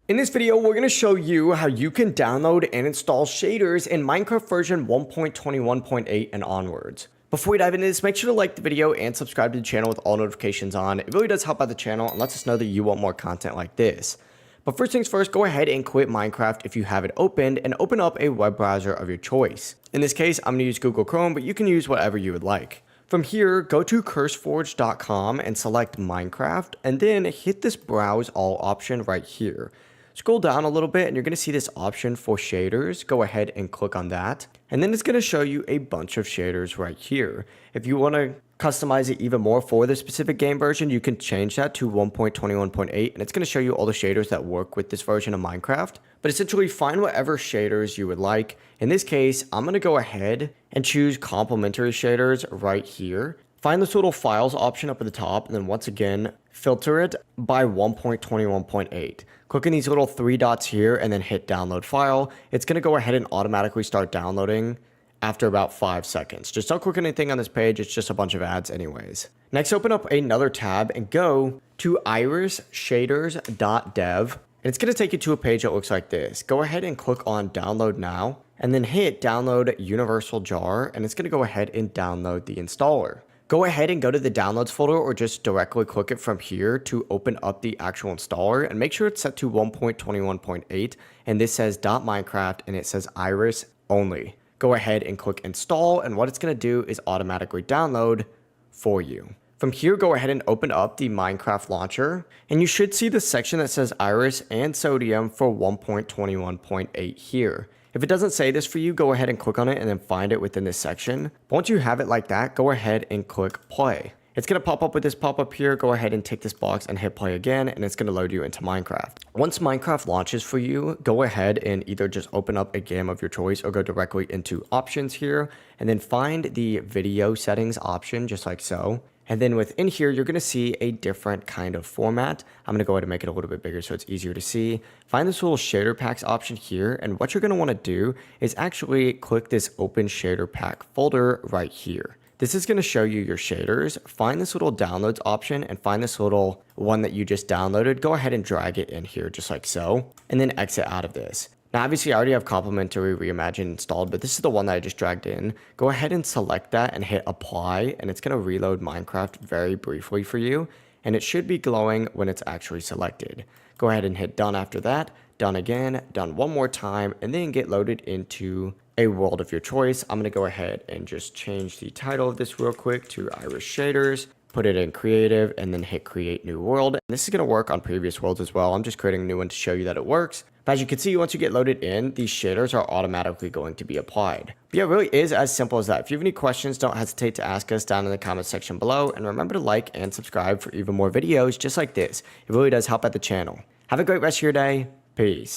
In this video, we're going to show you how you can download and install shaders in Minecraft version 1.21.8 and onwards. Before we dive into this, make sure to like the video and subscribe to the channel with all notifications on. It really does help out the channel and lets us know that you want more content like this. But first things first, go ahead and quit Minecraft if you have it opened and open up a web browser of your choice. In this case, I'm going to use Google Chrome, but you can use whatever you would like. From here, go to curseforge.com and select Minecraft, and then hit this browse all option right here. Scroll down a little bit and you're going to see this option for shaders. Go ahead and click on that. And then it's going to show you a bunch of shaders right here. If you want to customize it even more for the specific game version, you can change that to 1.21.8 and it's going to show you all the shaders that work with this version of Minecraft. But essentially find whatever shaders you would like. In this case, I'm going to go ahead and choose complementary shaders right here. Find this little files option up at the top and then once again, filter it by 1.21.8. Click on these little three dots here and then hit download file. It's going to go ahead and automatically start downloading after about 5 seconds. Just don't click anything on this page. It's just a bunch of ads anyways. Next, open up another tab and go to irisshaders.dev. And it's going to take you to a page that looks like this. Go ahead and click on download now and then hit download universal jar. And it's going to go ahead and download the installer. Go ahead and go to the downloads folder or just directly click it from here to open up the actual installer and make sure it's set to 1.21.8 and this says .minecraft and it says iris only. Go ahead and click install and what it's going to do is automatically download for you. From here, go ahead and open up the Minecraft launcher and you should see the section that says iris and sodium for 1.21.8 here. If it doesn't say this for you, go ahead and click on it and then find it within this section. Once you have it like that, go ahead and click play. It's going to pop up with this pop-up here. Go ahead and tick this box and hit play again, and it's going to load you into Minecraft. Once Minecraft launches for you, go ahead and either just open up a game of your choice or go directly into options here, and then find the video settings option just like so. And then within here, you're going to see a different kind of format. I'm going to go ahead and make it a little bit bigger so it's easier to see. Find this little shader packs option here. And what you're going to want to do is actually click this open shader pack folder right here. This is going to show you your shaders. Find this little downloads option and find this little one that you just downloaded. Go ahead and drag it in here just like so. And then exit out of this. Now, obviously, I already have Complementary Reimagine installed, but this is the one that I just dragged in. Go ahead and select that and hit apply, and it's going to reload Minecraft very briefly for you, and it should be glowing when it's actually selected. Go ahead and hit done after that, done again, done one more time, and then get loaded into a world of your choice. I'm going to go ahead and just change the title of this real quick to Iris Shaders. Put it in creative and then hit create new world. And this is going to work on previous worlds as well. I'm just creating a new one to show you that it works. But as you can see, once you get loaded in, these shaders are automatically going to be applied. But yeah, it really is as simple as that. If you have any questions, don't hesitate to ask us down in the comment section below. And remember to like and subscribe for even more videos just like this. It really does help out the channel. Have a great rest of your day. Peace.